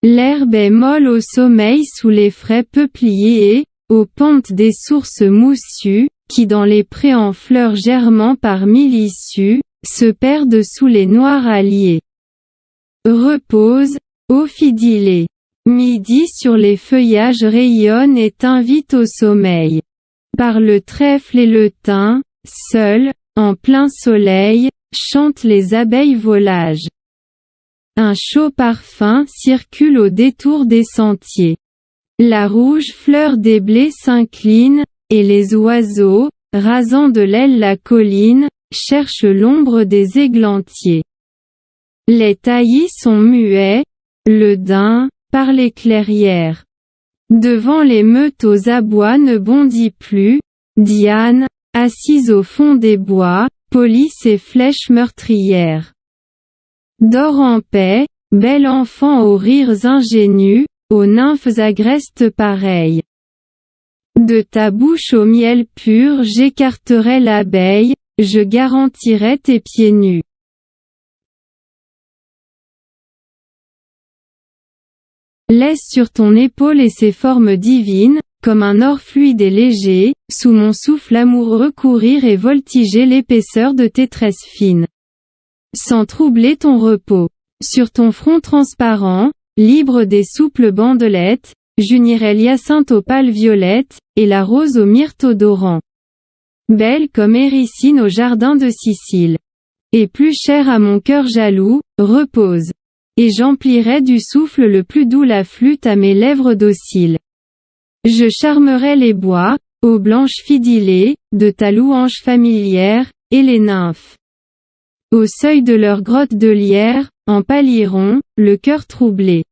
L'herbe est molle au sommeil sous les frais peupliers et, aux pentes des sources moussues, qui dans les prés en fleurs germant par mille issues, se perdent sous les noirs alliés. Repose, ô fidilé. Midi sur les feuillages rayonne et t'invite au sommeil. Par le trèfle et le thym, seul, en plein soleil, chantent les abeilles volages. Un chaud parfum circule au détour des sentiers. La rouge fleur des blés s'incline, et les oiseaux, rasant de l'aile la colline, cherchent l'ombre des églantiers. Les taillis sont muets, le daim, par les clairières. Devant les meutes aux abois ne bondit plus, Diane, assise au fond des bois, polit ses flèches meurtrières. Dors en paix, bel enfant aux rires ingénus, aux nymphes agrestes pareilles. De ta bouche au miel pur j'écarterai l'abeille, je garantirai tes pieds nus. Laisse sur ton épaule et ses formes divines, comme un or fluide et léger, sous mon souffle amoureux courir et voltiger l'épaisseur de tes tresses fines. Sans troubler ton repos. Sur ton front transparent, libre des souples bandelettes, j'unirai l'hyacinthe aux pâles violettes, et la rose au myrte odorant. Belle comme Éricine au jardin de Sicile. Et plus chère à mon cœur jaloux, repose. Et j'emplirai du souffle le plus doux la flûte à mes lèvres dociles. Je charmerai les bois, ô blanche fidilée, de ta louange familière, et les nymphes. Au seuil de leur grotte de lierre, en pâliront, le cœur troublé.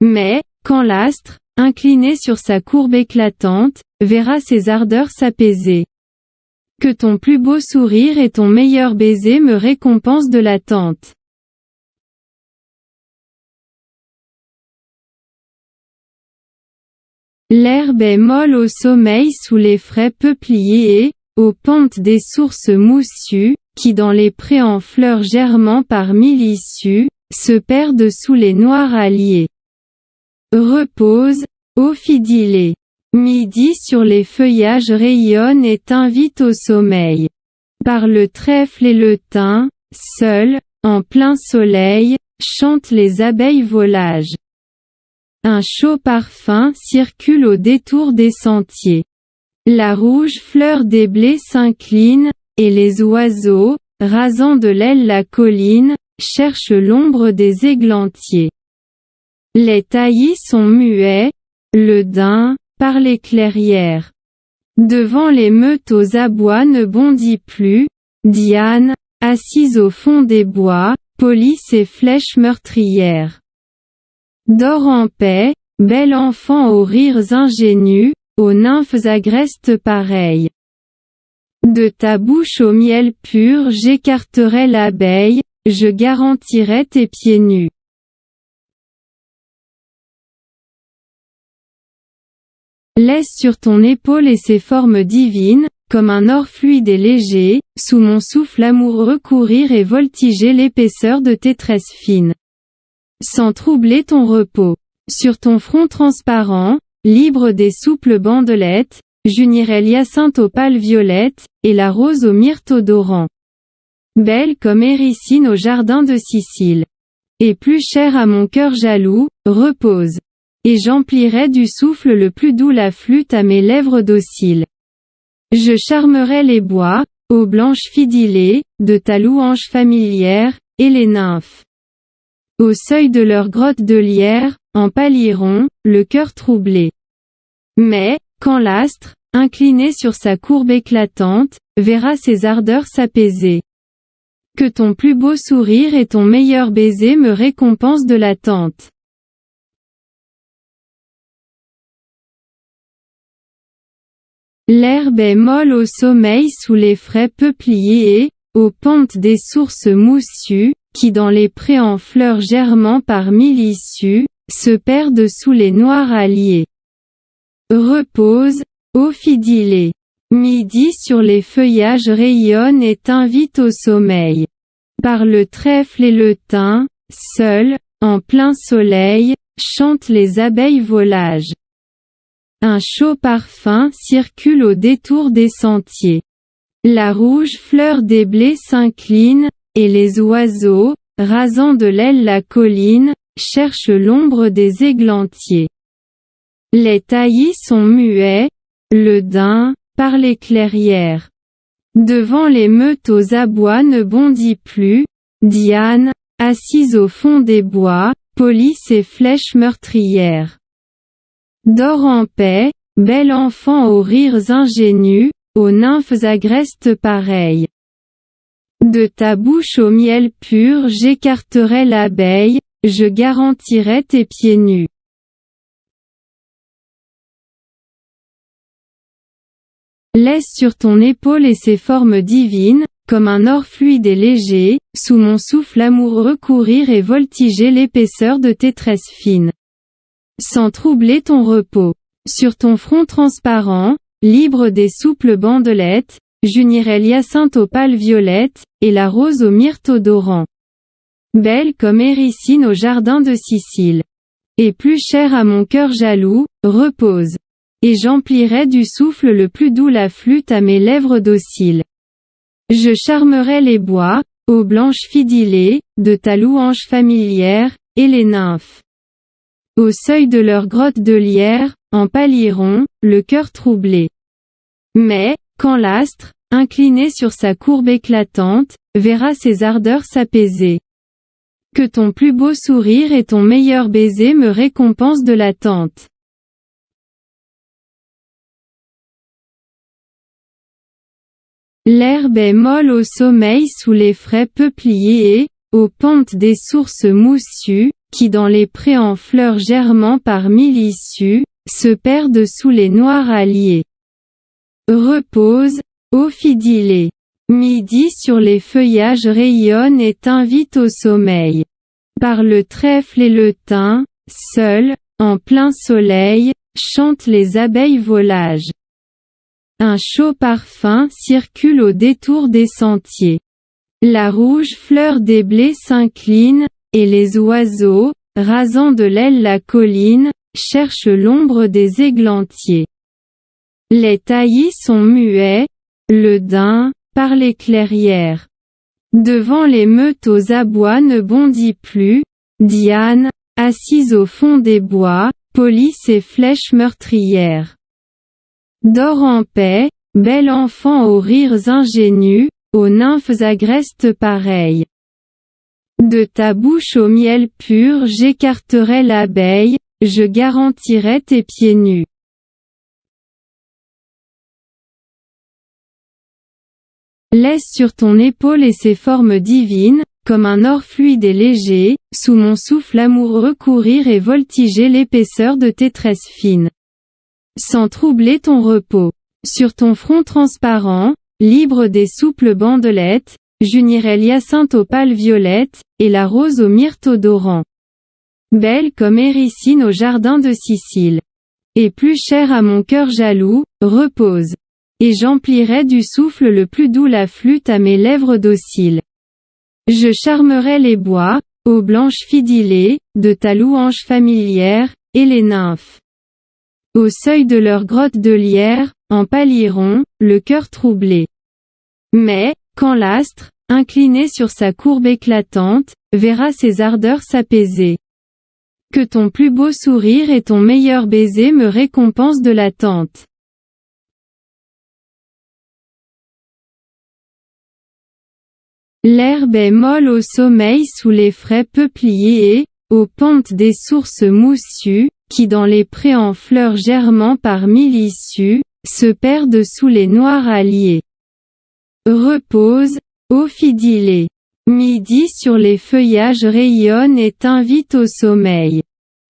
Mais, quand l'astre, incliné sur sa courbe éclatante, verra ses ardeurs s'apaiser. Que ton plus beau sourire et ton meilleur baiser me récompensent de l'attente. L'herbe est molle au sommeil sous les frais peupliers et, aux pentes des sources moussues, qui dans les prés en fleurs germant par mille issues, se perdent sous les noirs alliés. Repose, ô fidilé. Midi sur les feuillages rayonne et t'invite au sommeil. Par le trèfle et le thym, seul, en plein soleil, chantent les abeilles volages. Un chaud parfum circule au détour des sentiers. La rouge fleur des blés s'incline, et les oiseaux, rasant de l'aile la colline, cherchent l'ombre des églantiers. Les taillis sont muets, le daim, par les clairières. Devant les meutes aux abois ne bondit plus, Diane, assise au fond des bois, polit ses flèches meurtrières. Dors en paix, bel enfant aux rires ingénus, aux nymphes agrestes pareilles. De ta bouche au miel pur j'écarterai l'abeille, je garantirai tes pieds nus. Laisse sur ton épaule et ses formes divines, comme un or fluide et léger, sous mon souffle amoureux courir et voltiger l'épaisseur de tes tresses fines. Sans troubler ton repos. Sur ton front transparent, libre des souples bandelettes, j'unirai l'hyacinthe aux pâles violettes, et la rose au myrte odorant. Belle comme Éricine au jardin de Sicile. Et plus chère à mon cœur jaloux, repose. Et j'emplirai du souffle le plus doux la flûte à mes lèvres dociles. Je charmerai les bois, ô blanche fidilée, de ta louange familière, et les nymphes. Au seuil de leur grotte de lierre, en pâliront, le cœur troublé. Mais, quand l'astre, incliné sur sa courbe éclatante, verra ses ardeurs s'apaiser. Que ton plus beau sourire et ton meilleur baiser me récompensent de l'attente. L'herbe est molle au sommeil sous les frais peupliers et, aux pentes des sources moussues, qui dans les prés en fleurs germant par mille issues, se perdent sous les noirs alliés. Repose, ô fidilé. Midi sur les feuillages rayonne et t'invite au sommeil. Par le trèfle et le thym, seul, en plein soleil, chantent les abeilles volages. Un chaud parfum circule au détour des sentiers. La rouge fleur des blés s'incline, et les oiseaux, rasant de l'aile la colline, cherchent l'ombre des églantiers. Les taillis sont muets, le daim, par les clairières. Devant les meutes aux abois ne bondit plus, Diane, assise au fond des bois, polit ses flèches meurtrières. Dors en paix, bel enfant aux rires ingénus, aux nymphes agrestes pareilles. De ta bouche au miel pur j'écarterai l'abeille, je garantirai tes pieds nus. Laisse sur ton épaule et ses formes divines, comme un or fluide et léger, sous mon souffle amoureux courir et voltiger l'épaisseur de tes tresses fines. Sans troubler ton repos. Sur ton front transparent, libre des souples bandelettes, j'unirai l'hyacinthe aux pâles violettes, et la rose au myrte odorant. Belle comme Éricine au jardin de Sicile. Et plus chère à mon cœur jaloux, repose. Et j'emplirai du souffle le plus doux la flûte à mes lèvres dociles. Je charmerai les bois, aux blanches fidilées, de ta louange familière, et les nymphes. Au seuil de leur grotte de lierre, en pâliront, le cœur troublé. Mais, quand l'astre, incliné sur sa courbe éclatante, verra ses ardeurs s'apaiser. Que ton plus beau sourire et ton meilleur baiser me récompensent de l'attente. L'herbe est molle au sommeil sous les frais peupliers et, aux pentes des sources moussues, qui dans les prés en fleurs germant par mille issues, se perdent sous les noirs alliés. Repose, ô fidilé. Midi sur les feuillages rayonne et t'invite au sommeil. Par le trèfle et le thym, seuls, en plein soleil, chantent les abeilles volages. Un chaud parfum circule au détour des sentiers. La rouge fleur des blés s'incline, et les oiseaux, rasant de l'aile la colline, cherchent l'ombre des églantiers. Les taillis sont muets, le daim, par les clairières. Devant les meutes aux abois ne bondit plus, Diane, assise au fond des bois, polit ses flèches meurtrières. Dors en paix, bel enfant aux rires ingénus, aux nymphes agrestes pareilles. De ta bouche au miel pur j'écarterai l'abeille, je garantirai tes pieds nus. Laisse sur ton épaule et ses formes divines, comme un or fluide et léger, sous mon souffle amoureux courir et voltiger l'épaisseur de tes tresses fines. Sans troubler ton repos. Sur ton front transparent, libre des souples bandelettes, j'unirai l'hyacinthe aux pâles violettes, et la rose au myrte odorant. Belle comme Éricine au jardin de Sicile. Et plus chère à mon cœur jaloux, repose. Et j'emplirai du souffle le plus doux la flûte à mes lèvres dociles. Je charmerai les bois, aux blanches fidilées, de ta louange familière, et les nymphes. Au seuil de leur grotte de lierre, en pâliront, le cœur troublé. Mais, quand l'astre, incliné sur sa courbe éclatante, verra ses ardeurs s'apaiser. Que ton plus beau sourire et ton meilleur baiser me récompensent de l'attente. L'herbe est molle au sommeil sous les frais peupliers et, aux pentes des sources moussues, qui dans les prés en fleurs germant par mille issues, se perdent sous les noirs alliés. Repose, ô fidilé. Midi sur les feuillages rayonne et t'invite au sommeil.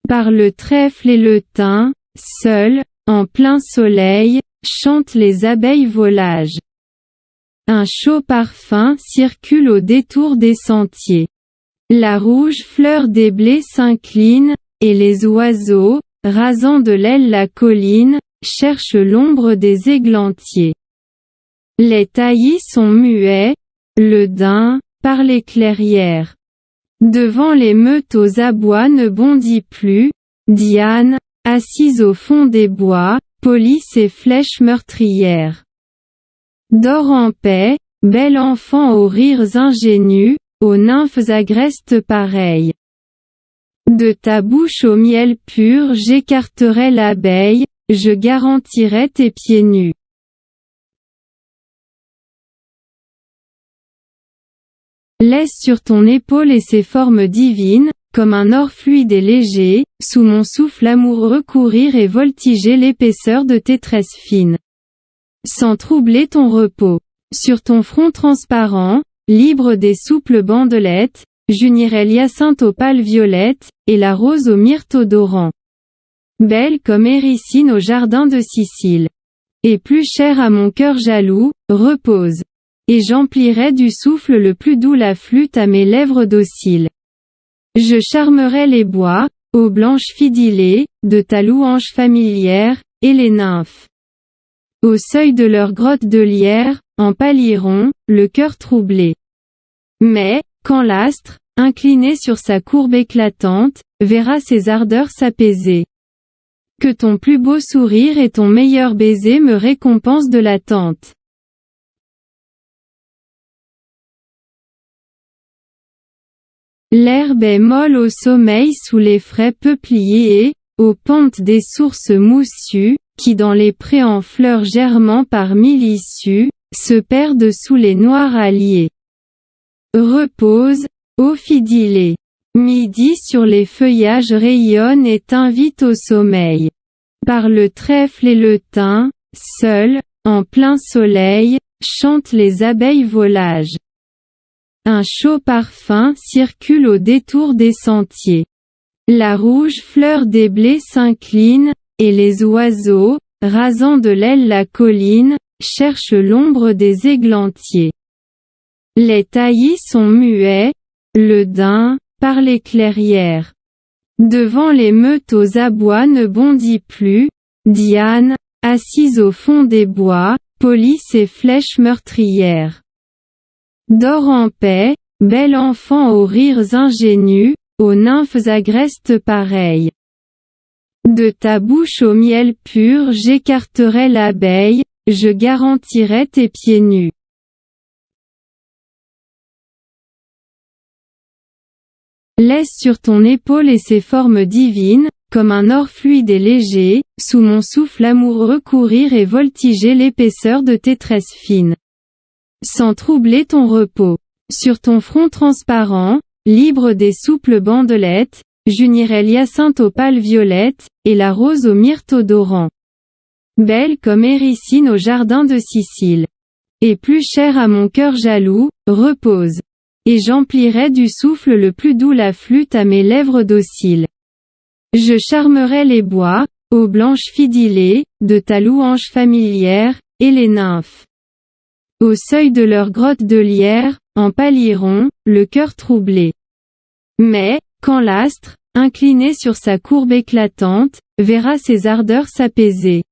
Par le trèfle et le thym, seuls, en plein soleil, chantent les abeilles volages. Un chaud parfum circule au détour des sentiers. La rouge fleur des blés s'incline, et les oiseaux, rasant de l'aile la colline, cherchent l'ombre des églantiers. Les taillis sont muets, le daim, par les clairières. Devant les meutes aux abois ne bondis plus, Diane, assise au fond des bois, polie ses flèches meurtrières. Dors en paix, bel enfant aux rires ingénus, aux nymphes agrestes pareilles. De ta bouche au miel pur j'écarterai l'abeille, je garantirai tes pieds nus. Laisse sur ton épaule et ses formes divines, comme un or fluide et léger, sous mon souffle amoureux courir et voltiger l'épaisseur de tes tresses fines. Sans troubler ton repos. Sur ton front transparent, libre des souples bandelettes, j'unirai l'hyacinthe aux pâles violettes, et la rose au myrte odorant. Belle comme Éricine au jardin de Sicile. Et plus chère à mon cœur jaloux, repose. Et j'emplirai du souffle le plus doux la flûte à mes lèvres dociles. Je charmerai les bois, aux blanches fidilées, de ta louange familière, et les nymphes. Au seuil de leur grotte de lierre, en pâliront, le cœur troublé. Mais, quand l'astre, incliné sur sa courbe éclatante, verra ses ardeurs s'apaiser. Que ton plus beau sourire et ton meilleur baiser me récompensent de l'attente. L'herbe est molle au sommeil sous les frais peupliers et, aux pentes des sources moussues, qui dans les prés en fleurs germant par mille issues, se perdent sous les noirs alliés. Repose, ô fidilé. Midi sur les feuillages rayonne et t'invite au sommeil. Par le trèfle et le thym, seul, en plein soleil, chantent les abeilles volages. Un chaud parfum circule au détour des sentiers. La rouge fleur des blés s'incline, et les oiseaux, rasant de l'aile la colline, cherchent l'ombre des églantiers. Les taillis sont muets, le daim, par les clairières. Devant les meutes aux abois ne bondit plus, Diane, assise au fond des bois, polie ses flèches meurtrières. Dors en paix, bel enfant aux rires ingénus, aux nymphes agrestes pareilles. De ta bouche au miel pur j'écarterai l'abeille, je garantirai tes pieds nus. Laisse sur ton épaule et ses formes divines, comme un or fluide et léger, sous mon souffle amoureux courir et voltiger l'épaisseur de tes tresses fines. Sans troubler ton repos. Sur ton front transparent, libre des souples bandelettes, j'unirai l'hyacinthe aux pâles violettes, et la rose au myrte odorant. Belle comme Éricine au jardin de Sicile. Et plus chère à mon cœur jaloux, repose. Et j'emplirai du souffle le plus doux la flûte à mes lèvres dociles. Je charmerai les bois, aux blanches fidilées, de ta louange familière, et les nymphes. Au seuil de leur grotte de lierre, en pâliront, le cœur troublé. Mais, quand l'astre, incliné sur sa courbe éclatante, verra ses ardeurs s'apaiser.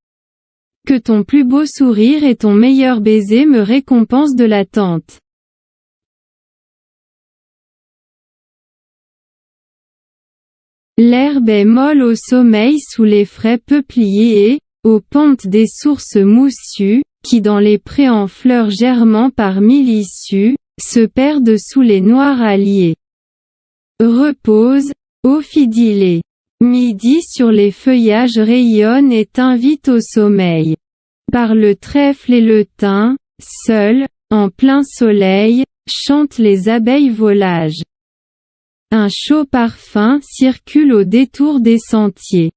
Que ton plus beau sourire et ton meilleur baiser me récompensent de l'attente. L'herbe est molle au sommeil sous les frais peupliers et, aux pentes des sources moussues, qui dans les prés en fleurs germant par mille issues, se perdent sous les noirs alliés. Repose, ô fidilé. Midi sur les feuillages rayonne et t'invite au sommeil. Par le trèfle et le thym, seul, en plein soleil, chantent les abeilles volages. Un chaud parfum circule au détour des sentiers.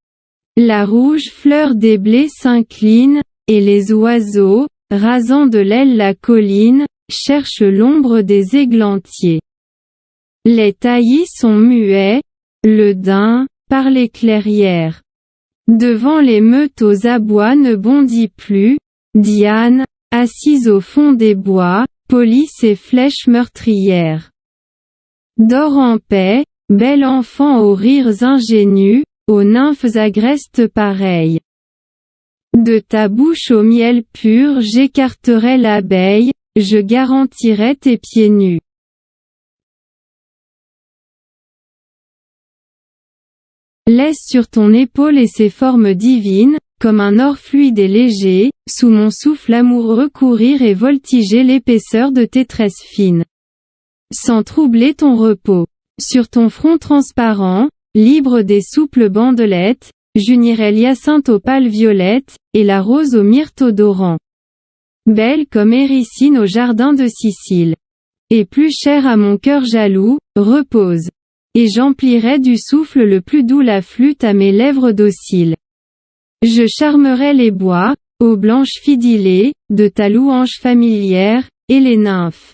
La rouge fleur des blés s'incline, et les oiseaux, rasant de l'aile la colline, cherchent l'ombre des églantiers. Les taillis sont muets, le daim, par les clairières. Devant les meutes aux abois ne bondit plus, Diane, assise au fond des bois, polie ses flèches meurtrières. Dors en paix, bel enfant aux rires ingénus, aux nymphes agrestes pareilles. De ta bouche au miel pur j'écarterai l'abeille, je garantirai tes pieds nus. Laisse sur ton épaule et ses formes divines, comme un or fluide et léger, sous mon souffle amoureux courir et voltiger l'épaisseur de tes tresses fines. Sans troubler ton repos. Sur ton front transparent, libre des souples bandelettes, j'unirai l'hyacinthe aux pâles violettes, et la rose au myrte odorant. Belle comme Éricine au jardin de Sicile. Et plus chère à mon cœur jaloux, repose. Et j'emplirai du souffle le plus doux la flûte à mes lèvres dociles. Je charmerai les bois, ô blanche fidilée, de ta louange familière, et les nymphes.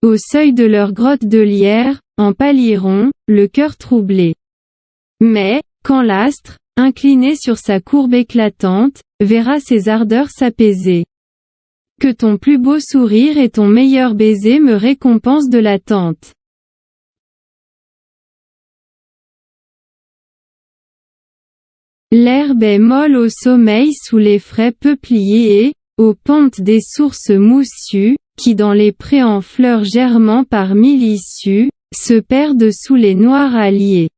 Au seuil de leur grotte de lierre, en pâliront, le cœur troublé. Mais, quand l'astre, incliné sur sa courbe éclatante, verra ses ardeurs s'apaiser. Que ton plus beau sourire et ton meilleur baiser me récompensent de l'attente. L'herbe est molle au sommeil sous les frais peupliers et, aux pentes des sources moussues, qui dans les prés en fleurs germant par mille issues, se perdent sous les noirs halliers.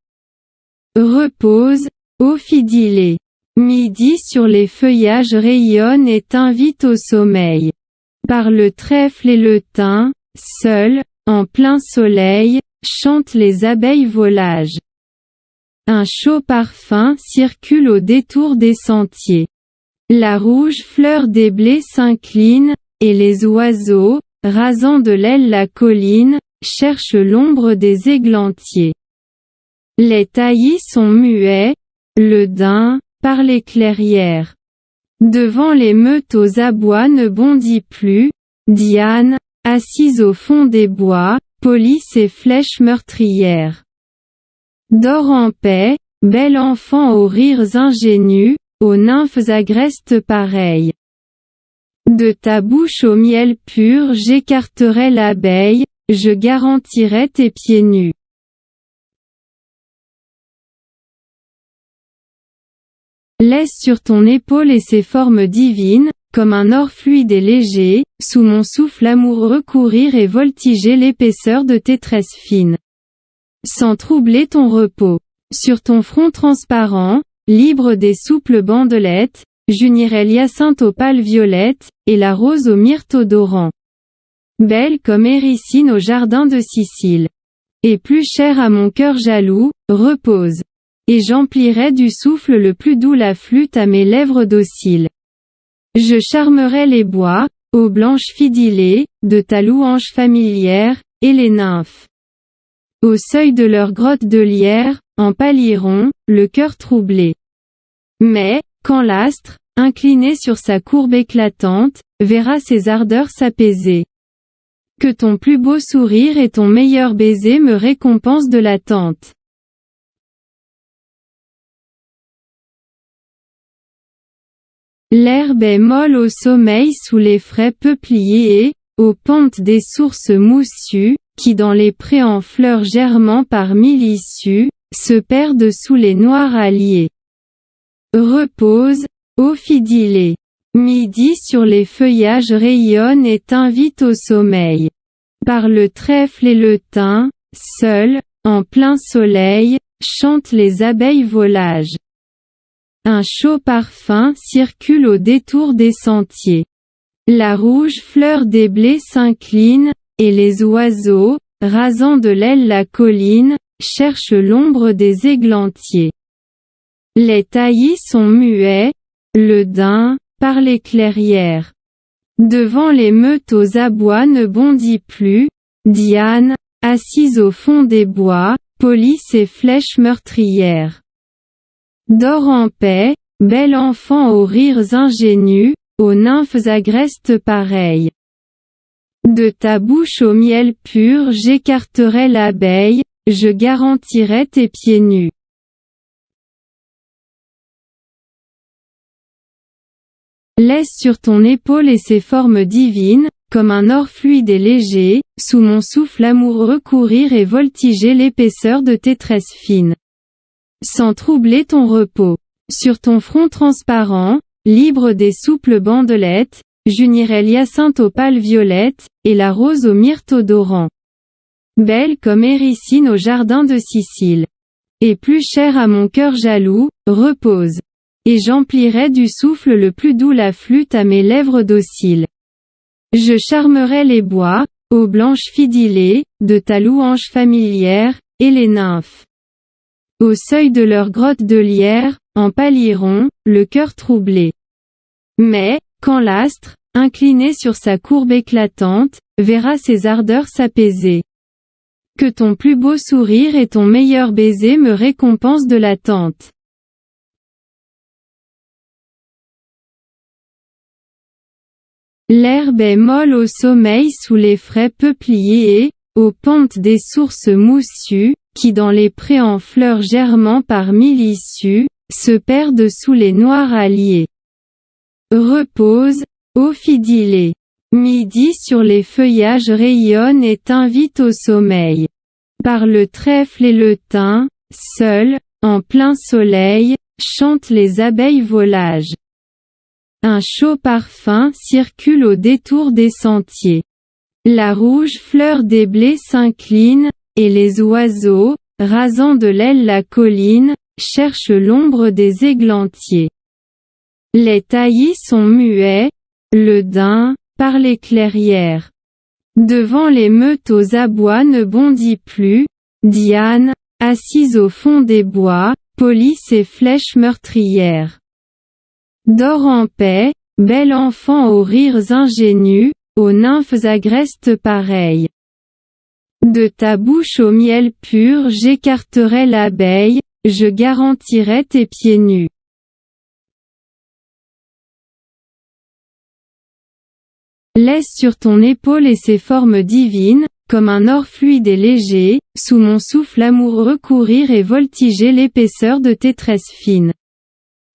Repose, ô fidilé. Midi sur les feuillages rayonne et t'invite au sommeil. Par le trèfle et le thym, seul, en plein soleil, chantent les abeilles volages. Un chaud parfum circule au détour des sentiers. La rouge fleur des blés s'incline, et les oiseaux, rasant de l'aile la colline, cherchent l'ombre des églantiers. Les taillis sont muets, le daim, par les clairières. Devant les meutes aux abois ne bondit plus, Diane, assise au fond des bois, polit ses flèches meurtrières. Dors en paix, bel enfant aux rires ingénus, aux nymphes agrestes pareilles. De ta bouche au miel pur j'écarterai l'abeille, je garantirai tes pieds nus. Laisse sur ton épaule et ses formes divines, comme un or fluide et léger, sous mon souffle amoureux courir et voltiger l'épaisseur de tes tresses fines. Sans troubler ton repos. Sur ton front transparent, libre des souples bandelettes, j'unirai l'hyacinthe aux pâles violettes, et la rose au myrte odorant. Belle comme Éricine au jardin de Sicile. Et plus chère à mon cœur jaloux, repose. Et j'emplirai du souffle le plus doux la flûte à mes lèvres dociles. Je charmerai les bois, ô blanche fidilée, de ta louange familière, et les nymphes. Au seuil de leur grotte de lierre, en pâliront, le cœur troublé. Mais, quand l'astre, incliné sur sa courbe éclatante, verra ses ardeurs s'apaiser. Que ton plus beau sourire et ton meilleur baiser me récompensent de l'attente. L'herbe est molle au sommeil sous les frais peupliers et, aux pentes des sources moussues, qui dans les prés en fleurs germant par mille issues, se perdent sous les noirs halliers. Repose, ô fidilé. Midi sur les feuillages rayonne et t'invite au sommeil. Par le trèfle et le thym, seul, en plein soleil, chantent les abeilles volages. Un chaud parfum circule au détour des sentiers. La rouge fleur des blés s'incline, et les oiseaux, rasant de l'aile la colline, cherchent l'ombre des églantiers. Les taillis sont muets, le daim, par les clairières. Devant les meutes aux abois ne bondit plus, Diane, assise au fond des bois, polit ses flèches meurtrières. Dors en paix, bel enfant aux rires ingénus, aux nymphes agrestes pareilles. De ta bouche au miel pur j'écarterai l'abeille, je garantirai tes pieds nus. Laisse sur ton épaule et ses formes divines, comme un or fluide et léger, sous mon souffle amoureux courir et voltiger l'épaisseur de tes tresses fines. Sans troubler ton repos. Sur ton front transparent, libre des souples bandelettes, j'unirai l'hyacinthe aux pâles violettes, et la rose au myrte odorant. Belle comme Éricine au jardin de Sicile. et plus cher à mon cœur jaloux, repose. Et j'emplirai du souffle le plus doux la flûte à mes lèvres dociles. Je charmerai les bois, ô blanche fidylée, de ta louange familière, et les nymphes. Au seuil de leur grotte de lierre, en pâliront, le cœur troublé. Mais, quand l'astre, incliné sur sa courbe éclatante, verra ses ardeurs s'apaiser. Que ton plus beau sourire et ton meilleur baiser me récompensent de l'attente. L'herbe est molle au sommeil sous les frais peupliers et, aux pentes des sources moussues, qui dans les prés en fleurs germant par mille issues, se perdent sous les noirs alliés. Repose, ô fidylée. Midi sur les feuillages rayonne et t'invite au sommeil. Par le trèfle et le thym, seul, en plein soleil, chantent les abeilles volages. Un chaud parfum circule au détour des sentiers. La rouge fleur des blés s'incline, et les oiseaux, rasant de l'aile la colline, cherchent l'ombre des églantiers. Les taillis sont muets, le daim, par les clairières. Devant les meutes aux abois ne bondit plus, Diane, assise au fond des bois, polit ses flèches meurtrières. Dors en paix, bel enfant aux rires ingénus, aux nymphes agrestes pareilles. De ta bouche au miel pur j'écarterai l'abeille, je garantirai tes pieds nus. Laisse sur ton épaule et ses formes divines, comme un or fluide et léger, sous mon souffle amoureux courir et voltiger l'épaisseur de tes tresses fines.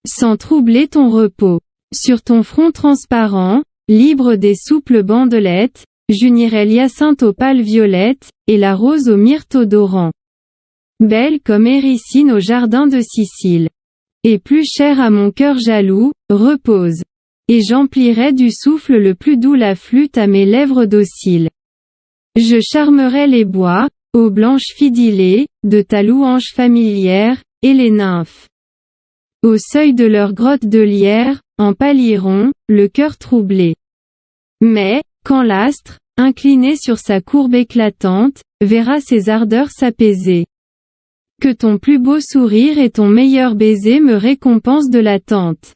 Sans troubler ton repos. Sur ton front transparent, libre des souples bandelettes, j'unirai l'hyacinthe aux pâles violettes, et la rose au myrte odorant. Belle comme Éricine au jardin de Sicile. Et plus chère à mon cœur jaloux, repose. Et j'emplirai du souffle le plus doux la flûte à mes lèvres dociles. Je charmerai les bois, ô blanche fidylée, de ta louange familière, et les nymphes. Au seuil de leur grotte de lierre, en pâliront, le cœur troublé. Mais, quand l'astre, incliné sur sa courbe éclatante, verra ses ardeurs s'apaiser. Que ton plus beau sourire et ton meilleur baiser me récompensent de l'attente.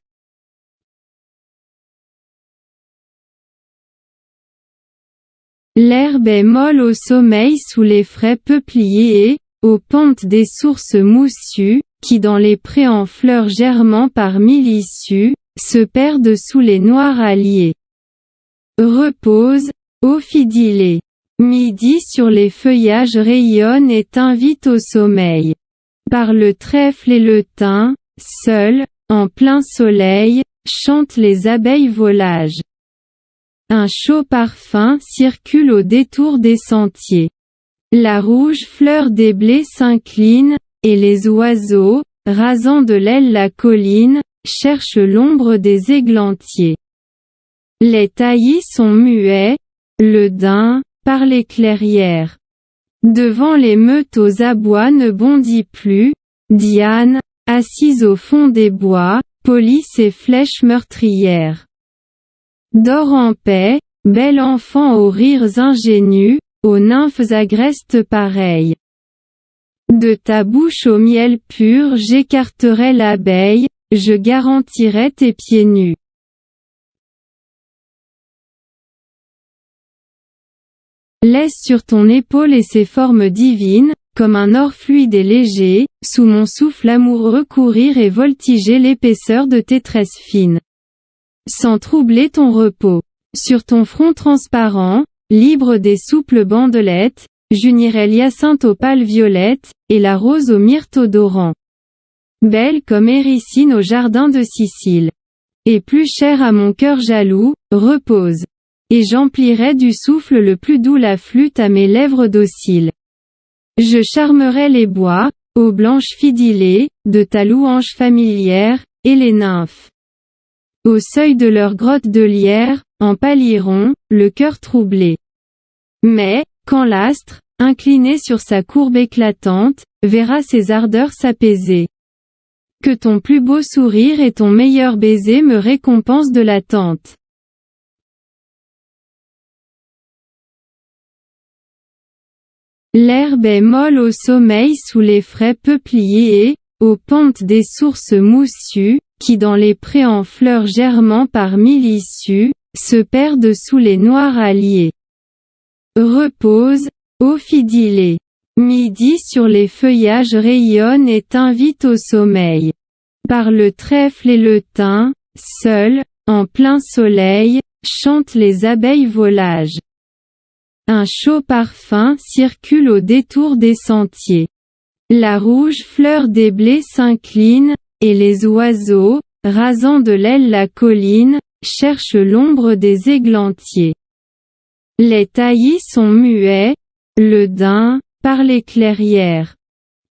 L'herbe est molle au sommeil sous les frais peupliers et, aux pentes des sources moussues, qui dans les prés en fleurs germant par mille issues, se perdent sous les noirs alliés. Repose, ô fidylée. Midi sur les feuillages rayonne et t'invite au sommeil. Par le trèfle et le thym, seul, en plein soleil, chantent les abeilles volages. Un chaud parfum circule au détour des sentiers. La rouge fleur des blés s'incline, et les oiseaux, rasant de l'aile la colline, cherchent l'ombre des églantiers. Les taillis sont muets, le daim, par les clairières. Devant les meutes aux abois ne bondit plus, Diane, assise au fond des bois, polit ses flèches meurtrières. Dors en paix, bel enfant aux rires ingénus, aux nymphes agrestes pareilles. De ta bouche au miel pur j'écarterai l'abeille, je garantirai tes pieds nus. Laisse sur ton épaule et ses formes divines, comme un or fluide et léger, sous mon souffle amoureux courir et voltiger l'épaisseur de tes tresses fines. Sans troubler ton repos. Sur ton front transparent, libre des souples bandelettes, j'unirai l'hyacinthe aux pâles violettes, et la rose au myrte odorant. Belle comme Éricine au jardin de Sicile. Et plus chère à mon cœur jaloux, repose. Et j'emplirai du souffle le plus doux la flûte à mes lèvres dociles. Je charmerai les bois, ô blanche fidylée, de ta louange familière, et les nymphes. Au seuil de leur grotte de lierre, en pâliront, le cœur troublé. Mais, quand l'astre, incliné sur sa courbe éclatante, verra ses ardeurs s'apaiser. Que ton plus beau sourire et ton meilleur baiser me récompensent de l'attente. L'herbe est molle au sommeil sous les frais peupliers et, aux pentes des sources moussues, qui dans les prés en fleurs germant par mille issues, se perdent sous les noirs alliés. Repose, ô fidilé. Midi sur les feuillages rayonne et t'invite au sommeil. Par le trèfle et le thym, seul, en plein soleil, chantent les abeilles volages. Un chaud parfum circule au détour des sentiers. La rouge fleur des blés s'incline, et les oiseaux, rasant de l'aile la colline, cherchent l'ombre des églantiers. Les taillis sont muets, le daim, par les clairières.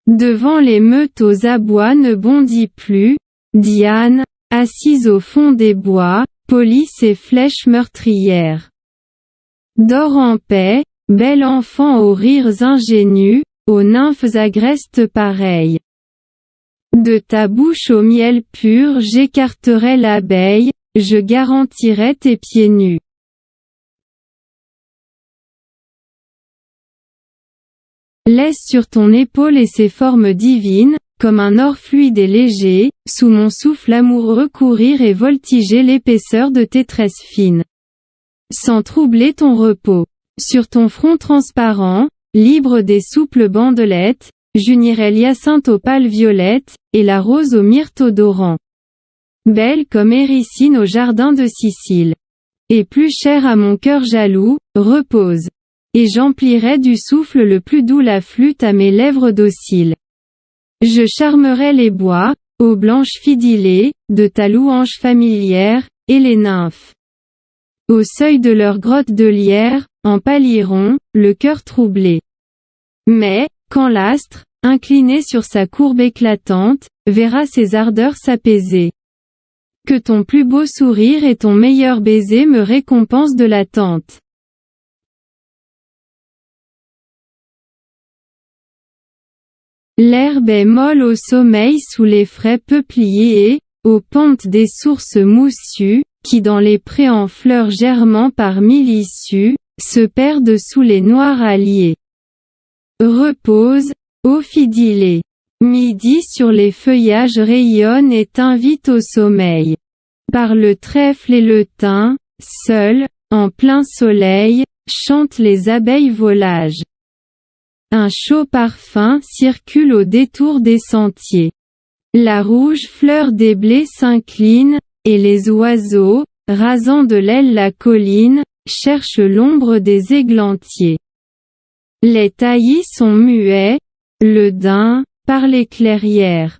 Devant les meutes aux abois ne bondit plus, Diane, assise au fond des bois, polit ses flèches meurtrières. Dors en paix, bel enfant aux rires ingénus, aux nymphes agrestes pareilles. De ta bouche au miel pur j'écarterai l'abeille, je garantirai tes pieds nus. Laisse sur ton épaule et ses formes divines, comme un or fluide et léger, sous mon souffle amoureux courir et voltiger l'épaisseur de tes tresses fines. Sans troubler ton repos. Sur ton front transparent, libre des souples bandelettes, j'unirai l'hyacinthe aux pâles violettes, et la rose au myrte odorant. Belle comme Éricine au jardin de Sicile. Et plus chère à mon cœur jaloux, repose. Et j'emplirai du souffle le plus doux la flûte à mes lèvres dociles. Je charmerai les bois, ô blanches fidilées, de ta louange familière, et les nymphes. Au seuil de leur grotte de lierre, en pâliront, le cœur troublé. Mais, quand l'astre, incliné sur sa courbe éclatante, verra ses ardeurs s'apaiser. Que ton plus beau sourire et ton meilleur baiser me récompensent de l'attente. L'herbe est molle au sommeil sous les frais peupliers et, aux pentes des sources moussues, qui dans les prés en fleurs germant par mille issues, se perdent sous les noirs alliés. Repose, ô fidilé. Midi sur les feuillages rayonne et t'invite au sommeil. Par le trèfle et le thym, seul, en plein soleil, chantent les abeilles volages. Un chaud parfum circule au détour des sentiers. La rouge fleur des blés s'incline, et les oiseaux, rasant de l'aile la colline, cherchent l'ombre des églantiers. Les taillis sont muets, le daim, par les clairières.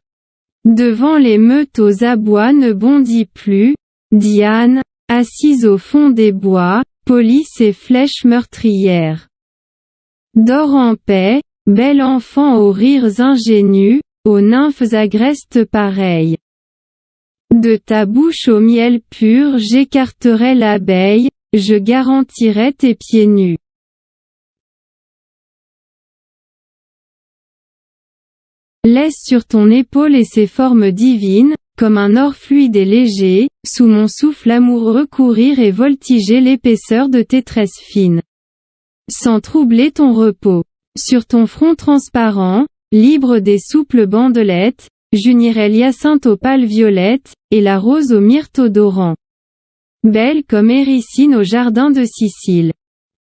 Devant les meutes aux abois ne bondit plus, Diane, assise au fond des bois, polit ses flèches meurtrières. Dors en paix, bel enfant aux rires ingénus, aux nymphes agrestes pareilles. De ta bouche au miel pur j'écarterai l'abeille, je garantirai tes pieds nus. Laisse sur ton épaule et ses formes divines, comme un or fluide et léger, sous mon souffle amoureux courir et voltiger l'épaisseur de tes tresses fines. Sans troubler ton repos. Sur ton front transparent, libre des souples bandelettes, j'unirai l'hyacinthe aux pâles violettes, et la rose au myrte odorant. Belle comme Éricine au jardin de Sicile.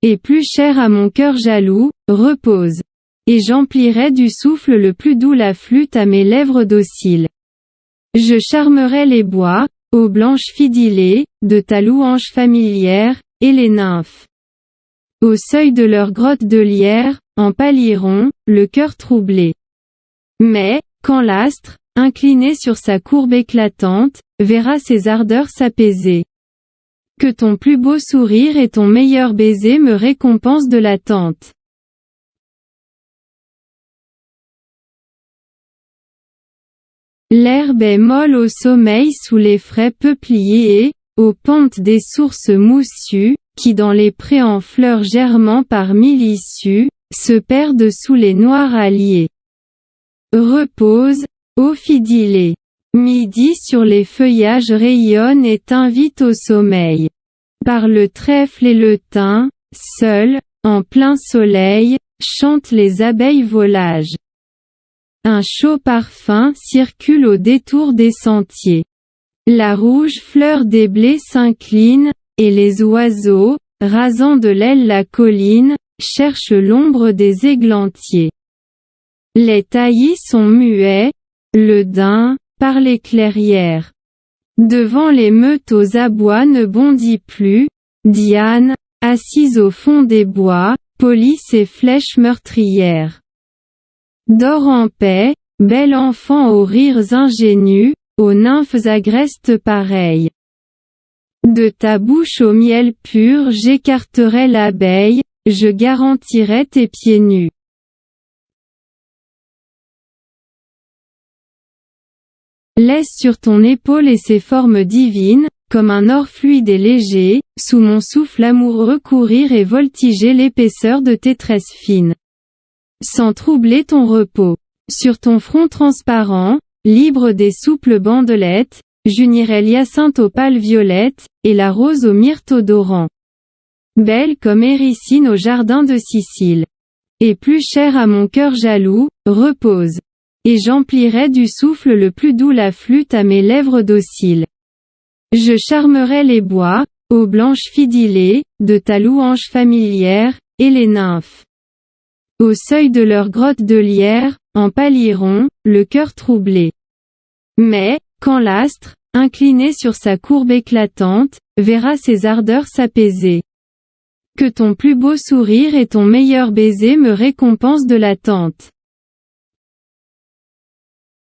Et plus chère à mon cœur jaloux, repose. Et j'emplirai du souffle le plus doux la flûte à mes lèvres dociles. Je charmerai les bois, ô blanches fidilées, de ta louange familière, et les nymphes. Au seuil de leur grotte de lierre, en pâliront, le cœur troublé. Mais, quand l'astre, incliné sur sa courbe éclatante, verra ses ardeurs s'apaiser. Que ton plus beau sourire et ton meilleur baiser me récompensent de l'attente. L'herbe est molle au sommeil sous les frais peupliers et, aux pentes des sources moussues, qui dans les prés en fleurs germant par mille issues, se perdent sous les noirs alliés. Repose, Ophidilé. Midi sur les feuillages rayonne et t'invite au sommeil. Par le trèfle et le thym, seuls, en plein soleil, chantent les abeilles volages. Un chaud parfum circule au détour des sentiers. La rouge fleur des blés s'incline, et les oiseaux, rasant de l'aile la colline, cherchent l'ombre des églantiers. Les taillis sont muets, le daim, par les clairières. Devant les meutes aux abois ne bondit plus, Diane, assise au fond des bois, polit ses flèches meurtrières. Dors en paix, bel enfant aux rires ingénus, aux nymphes agrestes pareilles. De ta bouche au miel pur j'écarterai l'abeille, je garantirai tes pieds nus. Laisse sur ton épaule et ses formes divines, comme un or fluide et léger, sous mon souffle amoureux courir et voltiger l'épaisseur de tes tresses fines. Sans troubler ton repos. Sur ton front transparent, libre des souples bandelettes, j'unirai l'hyacinthe aux pâles violettes, et la rose au myrte odorant. Belle comme Éricine au jardin de Sicile. Et plus chère à mon cœur jaloux, repose. Et j'emplirai du souffle le plus doux la flûte à mes lèvres dociles. Je charmerai les bois, ô blanche Phidilé, de ta louange familière, et les nymphes. Au seuil de leur grotte de lierre, en pâliront, le cœur troublé. Mais, quand l'astre, incliné sur sa courbe éclatante, verra ses ardeurs s'apaiser. Que ton plus beau sourire et ton meilleur baiser me récompensent de l'attente.